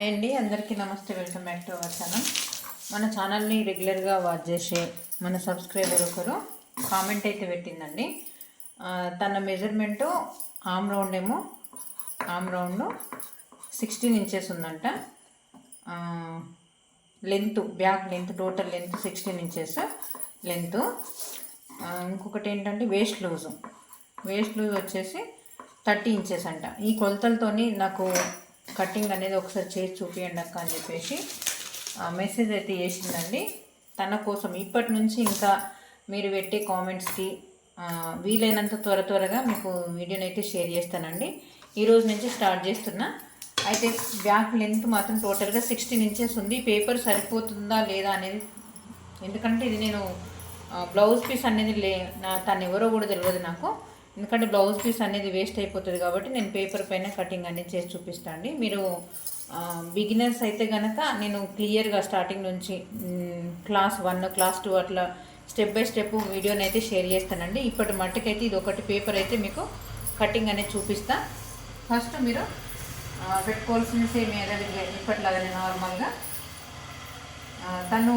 అండి అందరికీ నమస్తే, welcome back to our channel. మన ఛానల్ని రెగ్యులర్గా వాచ్ చేసే మన సబ్స్క్రైబర్ ఒకరు కామెంట్ అయితే పెట్టిందండి. తన మెజర్మెంటు ఆమ్ రౌండ్ 16 ఇంచెస్ ఉందంట. Length, back length, total length 16 inches length. ఇంకొకటి ఏంటంటే వేస్ట్ లూజ్ వచ్చేసి 30 ఇంచెస్ అంట. ఈ కొలతలతోని నాకు కటింగ్ అనేది ఒకసారి చేసి చూపించండి అక్క అని చెప్పేసి మెసేజ్ అయితే చేసిందండి. తన కోసం ఇప్పటి నుంచి ఇంకా మీరు పెట్టే కామెంట్స్కి వీలైనంత త్వరగా మీకు వీడియోని అయితే షేర్ చేస్తానండి. ఈరోజు నుంచి స్టార్ట్ చేస్తున్నా. అయితే బ్యాక్ లెంత్ మాత్రం టోటల్గా 16 ఇంచెస్ ఉంది. పేపర్ సరిపోతుందా లేదా అనేది, ఎందుకంటే ఇది నేను బ్లౌజ్ పీస్ అనేది తను ఎవరో కూడా తెలియదు నాకు. ఎందుకంటే బ్లౌజ్ పీస్ అనేది వేస్ట్ అయిపోతుంది కాబట్టి నేను పేపర్ పైన కటింగ్ అనేది చేసి చూపిస్తాను అండి. మీరు బిగినర్స్ అయితే కనుక నేను క్లియర్గా స్టార్టింగ్ నుంచి క్లాస్ 1, క్లాస్ 2 అట్లా స్టెప్ బై స్టెప్ వీడియోని అయితే షేర్ చేస్తానండి. ఇప్పటి మట్టుకైతే ఇది ఒకటి పేపర్ అయితే మీకు కటింగ్ అనేది చూపిస్తా. ఫస్ట్ మీరు పెట్టుకోవాల్సిన సేమ్ ఏదైనా ఇప్పటిలాగానే నార్మల్గా తను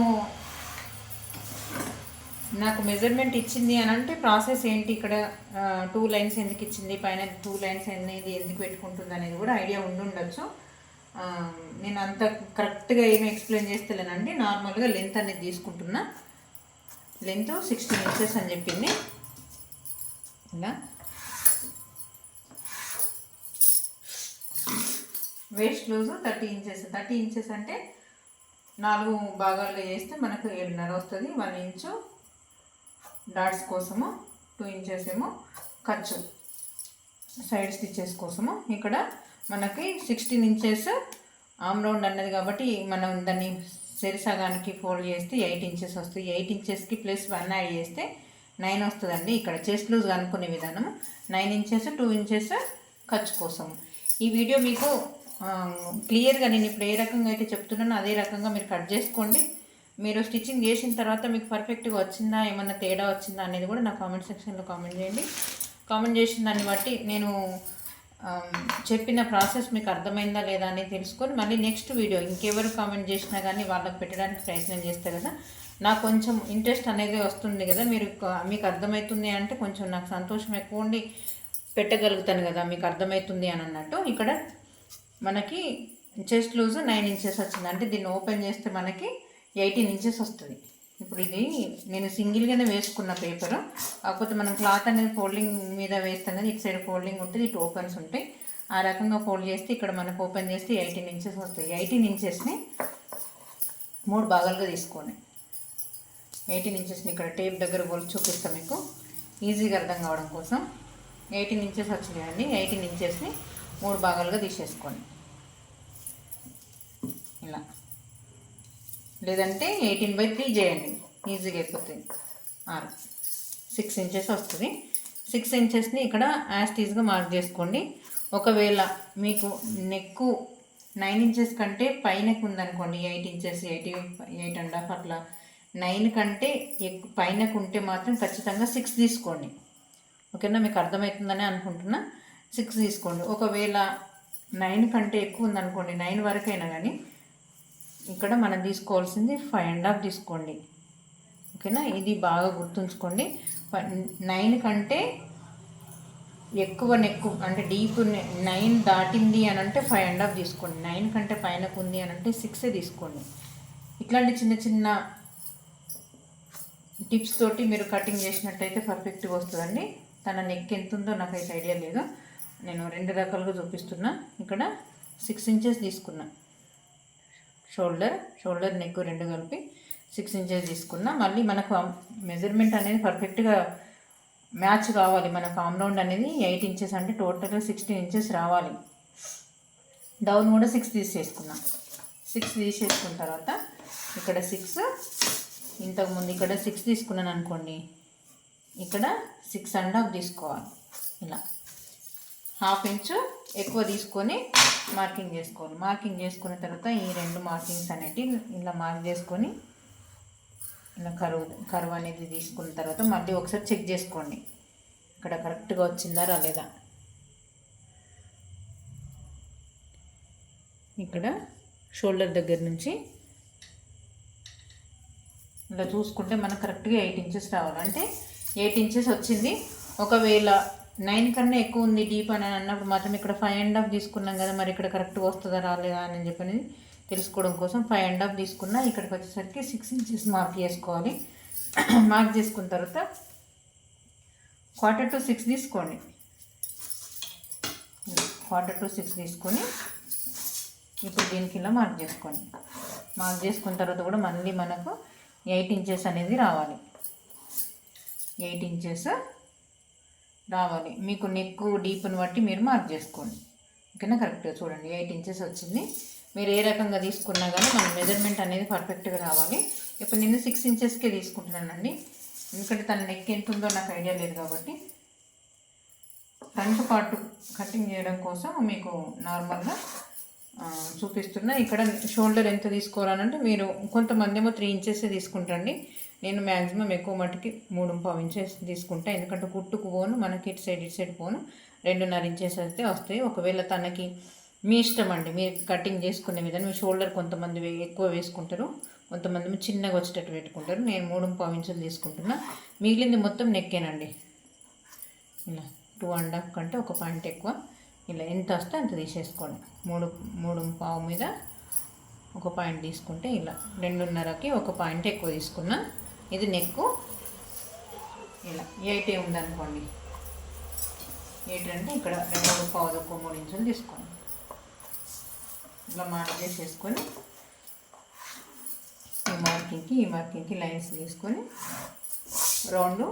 నాకు మెజర్మెంట్ ఇచ్చింది అని అంటే ప్రాసెస్ ఏంటి, ఇక్కడ 2 లైన్స్ ఎందుకు ఇచ్చింది, పైన 2 లైన్స్ అనేది ఎందుకు పెట్టుకుంటుంది అనేది కూడా ఐడియా ఉండొచ్చు. నేను అంత కరెక్ట్గా ఏమి ఎక్స్ప్లెయిన్ చేస్తలేనండి. నార్మల్గా లెంత్ అనేది తీసుకుంటున్నా. లెంత్ 16 ఇంచెస్ అని చెప్పింది. ఇలా వేస్ట్ లూజ్ 30 ఇంచెస్. 30 ఇంచెస్ అంటే 4 భాగాలుగా చేస్తే మనకు 7.5 వస్తుంది. 1 ఇంచు డాట్స్ కోసము, 2 ఇంచెస్ ఏమో ఖర్చు సైడ్ స్టిచెస్ కోసము. ఇక్కడ మనకి 16 ఇంచెస్ ఆమ్ రౌండ్ అన్నది కాబట్టి మనం దాన్ని సరిసగానికి ఫోల్డ్ చేస్తే 8 ఇంచెస్ వస్తుంది. 8 ఇంచెస్కి ప్లస్ 1 యాడ్ చేస్తే 9 వస్తుందండి. ఇక్కడ చెస్ట్ లూజ్ అనుకునే విధానం 9 ఇంచెస్, 2 ఇంచెస్ ఖర్చు కోసం. ఈ వీడియో మీకు క్లియర్గా నేను ఇప్పుడు ఏ రకంగా అయితే చెప్తున్నానో అదే రకంగా మీరు కట్ చేసుకోండి. మీరు స్టిచ్చింగ్ చేసిన తర్వాత మీకు పర్ఫెక్ట్గా వచ్చిందా, ఏమన్నా తేడా వచ్చిందా అనేది కూడా నా కామెంట్ సెక్షన్లో కామెంట్ చేయండి. కామెంట్ చేసిన దాన్ని బట్టి నేను చెప్పిన ప్రాసెస్ మీకు అర్థమైందా లేదా అనేది తెలుసుకొని మళ్ళీ నెక్స్ట్ వీడియో ఇంకెవరు కామెంట్ చేసినా కానీ వాళ్ళకి పెట్టడానికి ప్రయత్నం చేస్తే కదా నాకు కొంచెం ఇంట్రెస్ట్ అనేది వస్తుంది కదా. మీకు అర్థమవుతుంది అంటే కొంచెం నాకు సంతోషం ఎక్కువ ఉండి పెట్టగలుగుతాను కదా, మీకు అర్థమవుతుంది అని అన్నట్టు. ఇక్కడ మనకి చెస్ట్ లూజ్ 9 ఇంచెస్ వచ్చింది. అంటే దీన్ని ఓపెన్ చేస్తే మనకి 18 ఇంచెస్ వస్తుంది. ఇప్పుడు ఇది నేను సింగిల్గానే వేసుకున్న పేపరు, కాకపోతే మనం క్లాత్ అనేది ఫోల్డింగ్ మీద వేస్తాం కదా, ఇటు సైడ్ ఫోల్డింగ్ ఉంటుంది, ఇటు ఓపెన్స్ ఉంటాయి. ఆ రకంగా ఫోల్డ్ చేస్తే ఇక్కడ మనకు ఓపెన్ చేస్తే 18 ఇంచెస్ వస్తాయి. 18 ఇంచెస్ని 3 భాగాలుగా తీసుకోండి. 18 ఇంచెస్ని ఇక్కడ టేప్ దగ్గర కొలిచి చూపిస్తాం మీకు ఈజీగా అర్థం కావడం కోసం. 18 ఇంచెస్ వచ్చినాయండి. 18 ఇంచెస్ని 3 భాగాలుగా తీసేసుకోండి ఇలా. లేదంటే 18/3 చేయండి, ఈజీగా అయిపోతుంది. 6 ఇంచెస్ వస్తుంది. 6 ఇంచెస్ని ఇక్కడ యాస్టీజ్గా మార్క్ చేసుకోండి. ఒకవేళ మీకు నెక్కు 9 ఇంచెస్ కంటే పైనకు ఉందనుకోండి, 8 ఇంచెస్, 8.5 అట్లా 9 కంటే ఎక్కువ పైనకు ఉంటే మాత్రం ఖచ్చితంగా 6 తీసుకోండి. ఓకేనా, మీకు అర్థమవుతుందని అనుకుంటున్నా. 6 తీసుకోండి. ఒకవేళ 9 కంటే ఎక్కువ ఉందనుకోండి, 9 వరకైనా కానీ ఇక్కడ మనం తీసుకోవాల్సింది 5.5 తీసుకోండి. ఓకేనా, ఇది బాగా గుర్తుంచుకోండి. 9 కంటే ఎక్కువ నెక్కు అంటే డీప్ 9 దాటింది అని అంటే 5.5 తీసుకోండి. 9 కంటే పైనకు ఉంది అని అంటే 6 తీసుకోండి. ఇట్లాంటి చిన్న చిన్న టిప్స్ తోటి మీరు కటింగ్ చేసినట్టయితే పర్ఫెక్ట్గా వస్తుందండి. తన నెక్ ఎంత ఉందో నాకైతే ఐడియా లేదు, నేను 2 రకాలుగా చూపిస్తున్నా. ఇక్కడ 6 ఇంచెస్ తీసుకున్నా. షోల్డర్ నెక్ 2 కలిపి 6 ఇంచెస్ తీసుకున్నా. మళ్ళీ మనకు మెజర్మెంట్ అనేది పర్ఫెక్ట్గా మ్యాచ్ కావాలి. మనకు ఆమ్ రౌండ్ అనేది 8 ఇంచెస్ అంటే టోటల్గా 16 ఇంచెస్ రావాలి. డౌన్ కూడా 6 తీసేసుకున్నా. 6 తీసేసుకున్న తర్వాత ఇక్కడ 6, ఇంతకుముందు ఇక్కడ 6 తీసుకున్నాను అనుకోండి, ఇక్కడ 6.5 తీసుకోవాలి. ఇలా 1/2 ఇంచు ఎక్కువ తీసుకొని మార్కింగ్ చేసుకోవాలి. మార్కింగ్ చేసుకున్న తర్వాత ఈ 2 మార్కింగ్స్ అనేటివి ఇలా మార్క్ చేసుకొని ఇలా కరువు అనేది తీసుకున్న తర్వాత మళ్ళీ ఒకసారి చెక్ చేసుకోండి ఇక్కడ కరెక్ట్గా వచ్చిందా రాలేదా. ఇక్కడ షోల్డర్ దగ్గర నుంచి ఇలా చూసుకుంటే మనకు కరెక్ట్గా 8 ఇంచెస్ రావాలి. అంటే 8 ఇంచెస్ వచ్చింది. ఒకవేళ 9 కన్నా ఎక్కువ ఉంది డీప్ అని అన్నప్పుడు మాత్రం ఇక్కడ 5.5 తీసుకున్నాం కదా, మరి ఇక్కడ కరెక్ట్గా వస్తుందా రాలేదా అని చెప్పని తెలుసుకోవడం కోసం 5.5 తీసుకున్నా. ఇక్కడికి వచ్చేసరికి 6 ఇంచెస్ మార్క్ చేసుకోవాలి. మార్క్ చేసుకున్న తర్వాత 1/4 to 6 తీసుకోండి. 1/4 to 6 తీసుకొని ఇప్పుడు దీనికి ఇలా మార్క్ చేసుకోండి. మార్క్ చేసుకున్న తర్వాత కూడా మళ్ళీ మనకు 8 ఇంచెస్ అనేది రావాలి. 8 ఇంచెస్ రావాలి. మీకు నెక్ డీప్ని బట్టి మీరు మార్క్ చేసుకోండి. ఓకేనా, కరెక్ట్గా చూడండి 8 ఇంచెస్ వచ్చింది. మీరు ఏ రకంగా తీసుకున్నా కానీ మన మెజర్మెంట్ అనేది పర్ఫెక్ట్గా రావాలి. ఇప్పుడు నేను 6 ఇంచెస్కే తీసుకుంటున్నానండి, ఎందుకంటే తన నెక్ ఎంత ఉందో నాకు ఐడియా లేదు కాబట్టి. ఫ్రంట్ పార్ట్ కటింగ్ చేయడం కోసం మీకు నార్మల్గా చూపిస్తున్నా. ఇక్కడ షోల్డర్ ఎంత తీసుకోవాలంటే మీరు కొంతమంది ఏమో 3 ఇంచెస్ తీసుకుంటారండి. నేను మ్యాక్సిమం ఎక్కువ మటుకి 3.5 ఇంచెస్ తీసుకుంటా, ఎందుకంటే కుట్టుకు పోను, మనకి ఇటు సైడ్ పోను 2.5 ఇంచెస్ అయితే వస్తాయి. ఒకవేళ తనకి మీ ఇష్టం అండి, మీరు కటింగ్ చేసుకునే విధానం. మీ షోల్డర్ కొంతమంది ఎక్కువ వేసుకుంటారు, కొంతమంది చిన్నగా వచ్చేటట్టు పెట్టుకుంటారు. నేను 3.5 ఇంచులు తీసుకుంటున్నా. మిగిలింది మొత్తం నెక్కేనండి. ఇలా 2.5 కంటే 1 పాయింట్ ఎక్కువ, ఇలా ఎంత వస్తే అంత తీసేసుకోండి. 3.5 మీద 1 పాయింట్ తీసుకుంటే ఇలా 2.5కి 1 పాయింట్ ఎక్కువ తీసుకున్నా. ఇది నెక్కు. ఇలా 8 ఉందనుకోండి, 8 అంటే ఇక్కడ 2.5 3 ఇంచులు తీసుకోండి. ఇలా మార్క్ చేసేసుకొని ఈ మార్కింగ్కి లైన్స్ తీసుకొని రౌండ్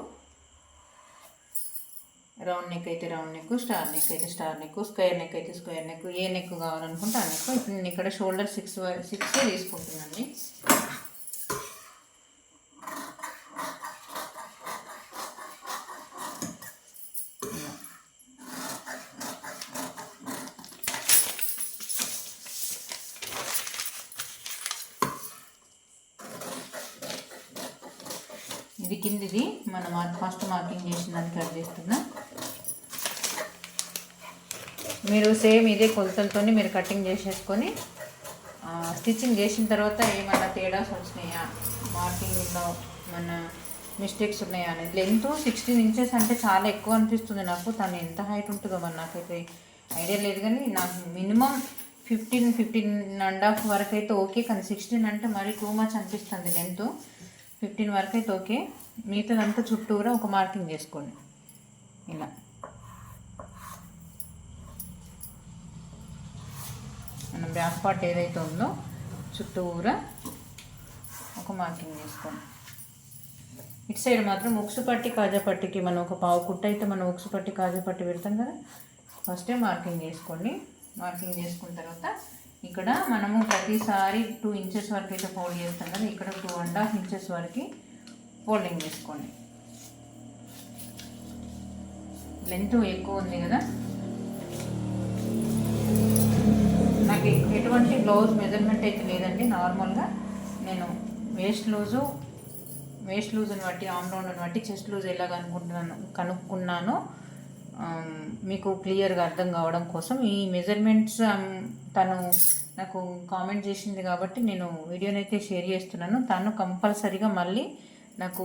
నెక్ అయితే రౌండ్ నెక్, స్టార్ నెక్ అయితే స్టార్ నెక్, స్క్వేర్ నెక్ అయితే స్క్వేర్ నెక్, ఏ నెక్ కావాలనుకుంటే ఆ నెక్. ఇప్పుడు నేను ఇక్కడ షోల్డర్ 6 తీసుకుంటున్నానండి. ఇది కిందిది మనం ఫస్ట్ మార్కింగ్ చేసిన దాన్ని కట్ చేస్తున్నా. మీరు సేమ్ ఇదే కొలతలతో మీరు కటింగ్ చేసేసుకొని స్టిచ్చింగ్ చేసిన తర్వాత ఏమైనా తేడాస్ వచ్చినాయా, మార్కింగ్లో మన మిస్టేక్స్ ఉన్నాయా అనేది. లెంత్ 16 ఇంచెస్ అంటే చాలా ఎక్కువ అనిపిస్తుంది నాకు. తను ఎంత హైట్ ఉంటుందో మరి నాకైతే ఐడియా లేదు, కానీ నాకు మినిమం 15.5 వరకు అయితే ఓకే, కానీ 16 అంటే మరీ టూ మచ్ అనిపిస్తుంది. లెంత్ 15 వరకు అయితే ఓకే. మిగతాదంతా చుట్టూరా ఒక మార్కింగ్ చేసుకోండి. ఇలా మనం బ్యాక్ పార్ట్ ఏదైతే ఉందో చుట్టూరా ఒక మార్కింగ్ చేసుకోండి. ఇటు సైడ్ మాత్రం ఉక్సు పట్టి కాజా పట్టికి మనం ఒక పావు కుట్ట అయితే మనం ఉక్సు పట్టి కాజా పట్టి పెడతాం కదా, ఫస్టే మార్కింగ్ చేసుకోండి. మార్కింగ్ చేసుకున్న తర్వాత ఇక్కడ మనము ప్రతిసారి 2 ఇంచెస్ వరకు అయితే ఫోల్డ్ చేస్తాం కదా, ఇక్కడ 2.5 ఇంచెస్ వరకు ఫోల్డింగ్ చేసుకోండి. లెంత్ ఎక్కువ ఉంది కదా, నాకు ఎటువంటి బ్లౌజ్ మెజర్మెంట్ అయితే లేదండి. నార్మల్గా నేను వేస్ట్ లూజ్ని బట్టి, ఆమ్ రౌండ్ని బట్టి చెస్ట్ లూజ్ ఎలాగ కనుక్కున్నానో మీకు క్లియర్గా అర్థం కావడం కోసం ఈ మెజర్మెంట్స్ తను నాకు కామెంట్ చేసింది కాబట్టి నేను వీడియోనైతే షేర్ చేస్తున్నాను. తను కంపల్సరీగా మళ్ళీ నాకు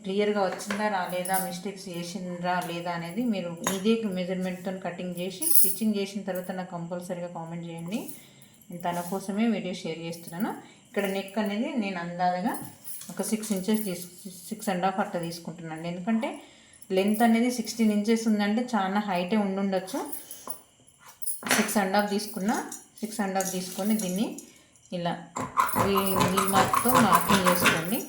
క్లియర్గా వచ్చిందా రాలేదా, మిస్టేక్స్ చేసిందా లేదా అనేది మీరు ఇదే మెజర్మెంట్తో కటింగ్ చేసి స్టిచ్చింగ్ చేసిన తర్వాత నాకు కంపల్సరీగా కామెంట్ చేయండి. నేను తన కోసమే వీడియో షేర్ చేస్తున్నాను. ఇక్కడ నెక్ అనేది నేను అందాజగా ఒక 6 ఇంచెస్ 6.5 అట్లా తీసుకుంటున్నాను. ఎందుకంటే లెంత్ అనేది 16 ఇంచెస్ ఉందంటే చాలా హైటే ఉండుండొచ్చు. 6.5 తీసుకున్నా. 6.5 తీసుకొని దీన్ని ఇలా వీల్ మార్క్తో మార్కింగ్ చేసుకోండి.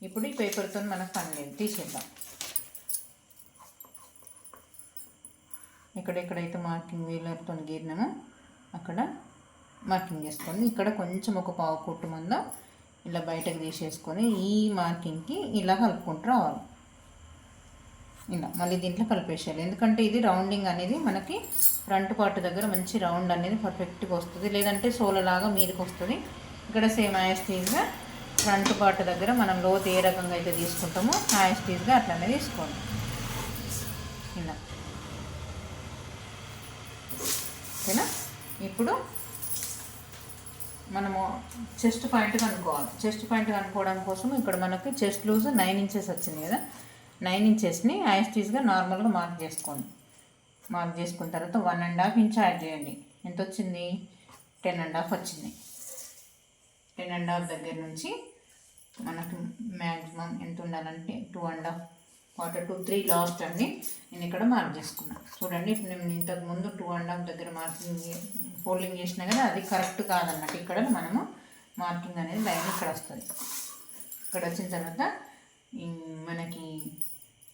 ఇప్పుడు ఈ పేపర్తో మనకు పని లేదు, తీసేద్దాం. ఎక్కడెక్కడైతే మార్కింగ్ వీలర్తో గీరినామో అక్కడ మార్కింగ్ చేసుకోండి. ఇక్కడ కొంచెం ఒక పావు కుట్టు మందో ఇలా బయటకు తీసేసుకొని ఈ మార్కింగ్కి ఇలా కలుపుకుంటూ రావాలి. ఇలా మళ్ళీ దీంట్లో కలిపేసేయాలి. ఎందుకంటే ఇది రౌండింగ్ అనేది మనకి ఫ్రంట్ పార్ట్ దగ్గర మంచి రౌండ్ అనేది పర్ఫెక్ట్గా వస్తుంది, లేదంటే సోలలాగా మీదకి వస్తుంది. ఇక్కడ సేమ్ యాస్టీజ్గా ఫ్రంట్ పార్ట్ దగ్గర మనం లోతు ఏ రకంగా అయితే తీసుకుంటామో యాస్టీజ్గా అట్లనే తీసుకోండి. ఇలా ఓకేనా. ఇప్పుడు మనము చెస్ట్ పాయింట్ కనుక్కోవాలి. చెస్ట్ పాయింట్ కనుక్కోవడం కోసం ఇక్కడ మనకి చెస్ట్ లూజ్ 9 ఇంచెస్ వచ్చింది కదా, 9 ఇంచెస్ని యాస్టీస్గా నార్మల్గా మార్క్ చేసుకోండి. మార్క్ చేసుకున్న తర్వాత 1.5 ఇంచ్ యాడ్ చేయండి. ఎంత వచ్చింది? 10.5 వచ్చింది. 10.5 దగ్గర నుంచి మనకు మ్యాక్సిమం ఎంత ఉండాలంటే 2.5 క్వార్టర్ టు 3 లాస్ట్ అండి. నేను ఇక్కడ మార్క్ చేసుకున్నాను. చూడండి, ఇప్పుడు నేను ఇంతకుముందు 2.5 దగ్గర మార్కింగ్ ఫోల్డింగ్ చేసినా కదా, అది కరెక్ట్ కాదన్నట్టు. ఇక్కడ మనము మార్కింగ్ అనేది లైన్ ఇక్కడ వస్తుంది. ఇక్కడ వచ్చిన తర్వాత మనకి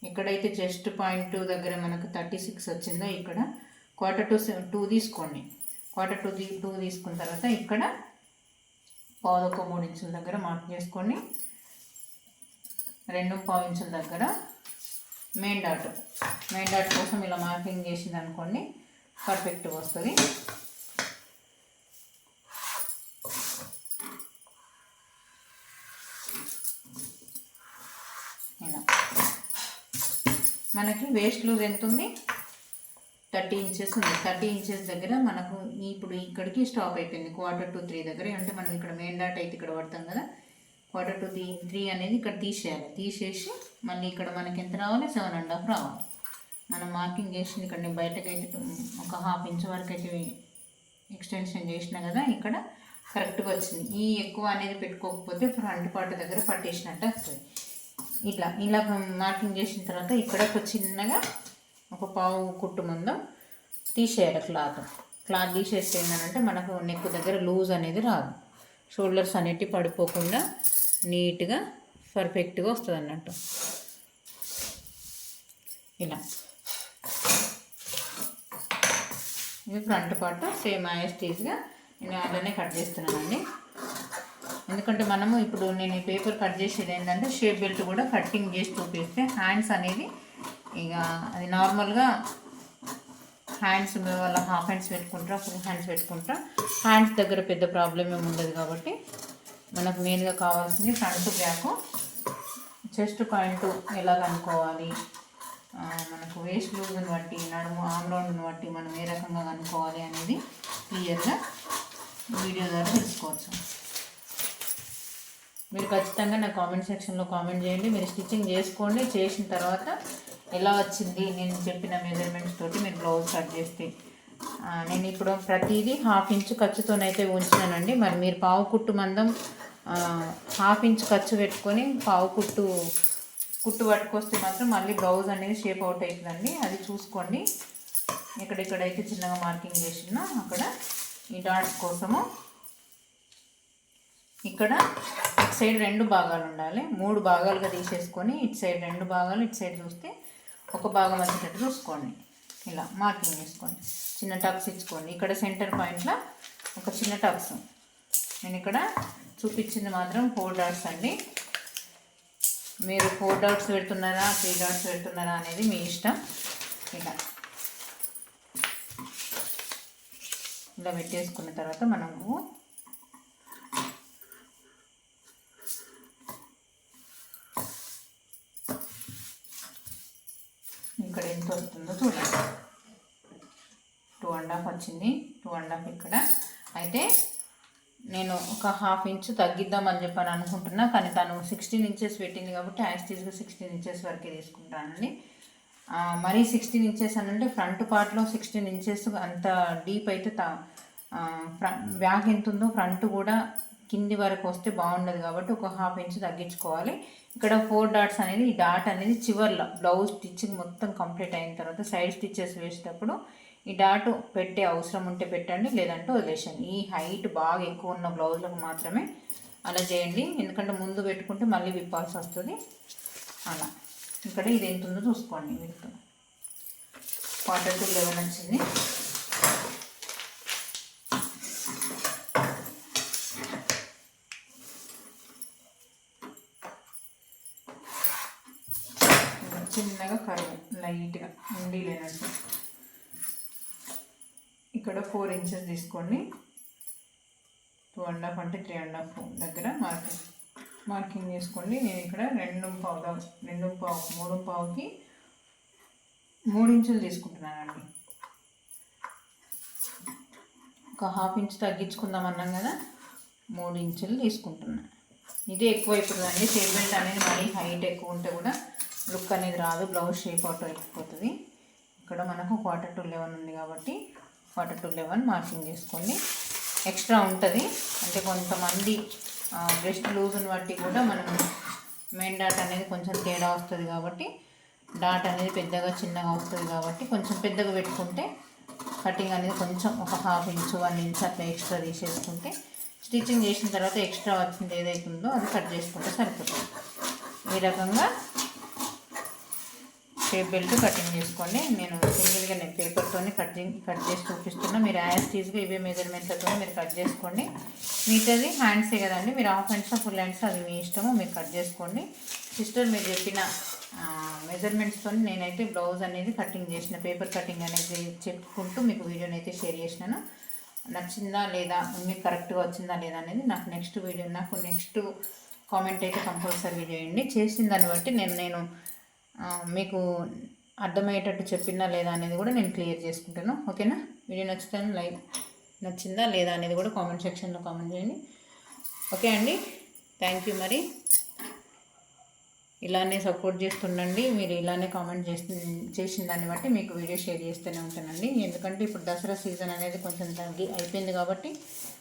ఎక్కడైతే చెస్ట్ పాయింట్ దగ్గర మనకు 36 వచ్చిందో ఇక్కడ క్వార్టర్ టు 2 తీసుకోండి. క్వార్టర్ టు 2 తీసుకున్న తర్వాత ఇక్కడ 1.3 ఇంచుల దగ్గర మార్క్ చేసుకోండి. 2.5 ఇంచుల దగ్గర మెయిన్ డాట్ కోసం ఇలా మార్కింగ్ చేసింది అనుకోండి, పర్ఫెక్ట్గా వస్తుంది. ఇలా మనకి వేస్ట్ లూజ్ ఎంత ఉంది? 30 ఇంచెస్ ఉంది. 30 ఇంచెస్ దగ్గర మనకు ఇప్పుడు ఇక్కడికి స్టాప్ అయిపోయింది. క్వార్టర్ టు 3 దగ్గర. అంటే మనం ఇక్కడ మెయిన్ డాట్ అయితే ఇక్కడ పడతాం కదా, క్వార్టర్ టు 3 అనేది ఇక్కడ తీసేయాలి. తీసేసి మళ్ళీ ఇక్కడ మనకి ఎంత రావాలి? 7.5 రావాలి. మనం మార్కింగ్ చేసింది ఇక్కడ నేను బయటకైతే ఒక 1/2 ఇంచ్ వరకు అయితే ఎక్స్టెన్షన్ చేసినా కదా, ఇక్కడ కరెక్ట్గా వచ్చింది. ఈ ఎక్కువ అనేది పెట్టుకోకపోతే ఫ్రంట్ పార్ట్ దగ్గర పట్టేసినట్టు వస్తుంది. ఇలా మార్కింగ్ చేసిన తర్వాత ఇక్కడ ఒక చిన్నగా ఒక పావు కుట్టు ముందు తీసేయాలి. క్లాత్ తీసేస్తే ఏంటంటే మనకు నెక్ దగ్గర లూజ్ అనేది రాదు, షోల్డర్స్ అనేటివి పడిపోకుండా నీట్గా పర్ఫెక్ట్గా వస్తుంది అన్నట్టు. ఇలా ఇది ఫ్రంట్ పార్ట్ సేమ్ యాస్టీస్గా నేను అలానే కట్ చేస్తున్నానండి. ఎందుకంటే మనము ఇప్పుడు నేను ఈ పేపర్ కట్ చేసేది ఏంటంటే షేప్ బెల్ట్ కూడా కటింగ్ చేసి చూపిస్తే హ్యాండ్స్ అనేది ఇక అది నార్మల్గా హ్యాండ్స్ వాళ్ళ హాఫ్ హ్యాండ్స్ పెట్టుకుంటారా, ఫుల్ హ్యాండ్స్ పెట్టుకుంటారా, హ్యాండ్స్ దగ్గర పెద్ద ప్రాబ్లం ఏమి ఉండదు. కాబట్టి మనకు మెయిన్గా కావాల్సింది ఫ్రంట్ బ్యాక్, చెస్ట్ పాయింట్ ఎలా కనుక్కోవాలి, మనకు వేస్ట్ లూజ్ని బట్టి, నడుము ఆమ్ రౌండ్ని బట్టి మనం ఏ రకంగా కనుక్కోవాలి అనేది క్లియర్గా వీడియో ద్వారా తెలుసుకోవచ్చు. మీరు ఖచ్చితంగా నా కామెంట్ సెక్షన్లో కామెంట్ చేయండి. మీరు స్టిచ్చింగ్ చేసుకోండి. చేసిన తర్వాత ఎలా వచ్చింది నేను చెప్పిన మెజర్మెంట్స్ తోటి మీరు బ్లౌజ్ కట్ చేస్తే. నేను ఇప్పుడు ప్రతిదీ 1/2 ఇంచ్ ఖర్చుతోనైతే ఉంచినానండి. మరి మీరు పావు కుట్టు మందం 1/2 ఇంచ్ ఖర్చు పెట్టుకొని పావు కుట్టు పట్టుకొస్తే మాత్రం మళ్ళీ బ్లౌజ్ అనేది షేప్ అవుట్ అవుతుందండి. అది చూసుకోండి. ఎక్కడెక్కడైతే చిన్నగా మార్కింగ్ చేసినా అక్కడ ఈ డాట్స్ కోసము ఇక్కడ ఇటు సైడ్ 2 భాగాలు ఉండాలి. 3 భాగాలుగా తీసేసుకొని ఇటు సైడ్ 2 భాగాలు, ఇటు సైడ్ చూస్తే ఒక భాగం వచ్చేటట్టు చూసుకోండి. ఇలా మార్కింగ్ చేసుకోండి. చిన్న టక్స్ ఇచ్చుకోండి. ఇక్కడ సెంటర్ పాయింట్లో ఒక చిన్న టక్స్. నేను ఇక్కడ చూపించింది మాత్రం 4 డాట్స్ అండి. మీరు 4 డాట్స్ పెడుతున్నారా 3 డాట్స్ పెడుతున్నారా అనేది మీ ఇష్టం. ఇలా పెట్టేసుకున్న తర్వాత మనము ఇక్కడ ఎంత వస్తుందో చూడండి. 2.5 వచ్చింది. 2.5 ఇక్కడ అయితే నేను ఒక 1/2 ఇంచ్ తగ్గిద్దామని చెప్పని అనుకుంటున్నా. కానీ తను 16 ఇంచెస్ పెట్టింది కాబట్టి యాస్టీస్గా 16 ఇంచెస్ వరకే తీసుకుంటానండి. మరీ 16 ఇంచెస్ అని అంటే ఫ్రంట్ పార్ట్లో 16 ఇంచెస్ అంత డీప్ అయితే బ్యాక్ ఎంత ఉందో ఫ్రంట్ కూడా కింది వరకు వస్తే బాగుండదు. కాబట్టి ఒక 1/2 ఇంచ్ తగ్గించుకోవాలి. ఇక్కడ 4 డాట్స్ అనేది ఈ డాట్ అనేది చివర్లో బ్లౌజ్ స్టిచ్చింగ్ మొత్తం కంప్లీట్ అయిన తర్వాత సైడ్ స్టిచ్చెస్ వేసేటప్పుడు ఈ డాట్ పెట్టే అవసరం ఉంటే పెట్టండి, లేదంటే వదిలేసండి. ఈ హైట్ బాగా ఎక్కువ ఉన్న బ్లౌజ్లకు మాత్రమే అలా చేయండి. ఎందుకంటే ముందు పెట్టుకుంటే మళ్ళీ విప్పాల్సి వస్తుంది. అలా ఇక్కడ ఇది ఎంత ఉందో చూసుకోండి. విత్ 42.11 వచ్చింది. చిన్నగా కరువు లైట్గా ఉండి లేనట్టు ఇక్కడ 4 ఇంచెస్ తీసుకోండి. 2.5 అంటే 3.5 దగ్గర మార్కింగ్ చేసుకోండి. నేను ఇక్కడ 2.5కి 3 ఇంచులు తీసుకుంటున్నానండి. ఒక హాఫ్ ఇంచ్ తగ్గించుకుందాం అన్నాం కదా, 3 ఇంచులు తీసుకుంటున్నాను. ఇది ఎక్కువ అయిపోతుందండి. షేప్ బెల్ట్ అనేది మరీ హైట్ ఎక్కువ ఉంటే కూడా లుక్ అనేది రాదు, బ్లౌజ్ షేప్ అవుట్ అయిపోతుంది. ఇక్కడ మనకు 1/4-11 ఉంది కాబట్టి 1/4-11 మార్కింగ్ చేసుకోండి. ఎక్స్ట్రా ఉంటుంది అంటే కొంతమంది బ్రెస్ట్ లూజ్ని బట్టి కూడా మనం మెయిన్ డాట్ అనేది కొంచెం తేడా వస్తుంది కాబట్టి, డాట్ అనేది పెద్దగా చిన్నగా వస్తుంది కాబట్టి కొంచెం పెద్దగా పెట్టుకుంటే కటింగ్ అనేది కొంచెం ఒక హాఫ్ ఇంచు 1 ఇంచ్ అట్లా ఎక్స్ట్రా తీసేసుకుంటే స్టిచ్చింగ్ చేసిన తర్వాత ఎక్స్ట్రా వచ్చింది ఏదైతుందో అది కట్ చేసుకుంటే సరిపోతుంది. ఈ రకంగా షేప్ బెల్ట్ కటింగ్ చేసుకోండి. నేను సింగిల్గా నేను పేపర్తోనే కట్ చేసి చూపిస్తున్నా. మీరు యాస్టీజ్గా ఇవే మెజర్మెంట్లతో మీరు కట్ చేసుకోండి. మిగతాది హ్యాండ్సే కదండి, మీరు హాఫ్ హ్యాండ్స్ ఫుల్ హ్యాండ్స్ అది మీ ఇష్టము, మీరు కట్ చేసుకోండి. సిస్టర్ మీరు చెప్పిన మెజర్మెంట్స్తో నేనైతే బ్లౌజ్ అనేది కటింగ్ చేసిన, పేపర్ కటింగ్ అనేది చెప్పుకుంటూ మీకు వీడియోని అయితే షేర్ చేసినాను. నచ్చిందా లేదా, మీకు కరెక్ట్గా వచ్చిందా లేదా అనేది నాకు నెక్స్ట్ కామెంట్ అయితే కంపల్సరీ చేయండి. చేసిన దాన్ని బట్టి నేను మీకు అర్థమయ్యేటట్టు చెప్పినా లేదా అనేది కూడా నేను క్లియర్ చేసుకుంటాను. ఓకేనా? వీడియో నచ్చిందా లేదా అనేది కూడా కామెంట్ సెక్షన్లో కామెంట్ చేయండి. ఓకే అండి, థ్యాంక్ యూ. మరి ఇలానే సపోర్ట్ చేస్తుండండి. మీరు ఇలానే కామెంట్ చేసిన దాన్ని బట్టి మీకు వీడియో షేర్ చేస్తూనే ఉంటానండి. ఎందుకంటే ఇప్పుడు దసరా సీజన్ అనేది కొంచెం అయిపోయింది కాబట్టి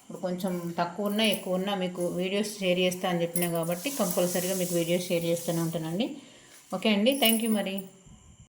ఇప్పుడు కొంచెం తక్కువ ఉన్నా ఎక్కువ ఉన్నా మీకు వీడియోస్ షేర్ చేస్తా అని చెప్పినా కాబట్టి కంపల్సరీగా మీకు వీడియోస్ షేర్ చేస్తూనే ఉంటానండి. ఓకే అండి, థ్యాంక్ యూ. మరి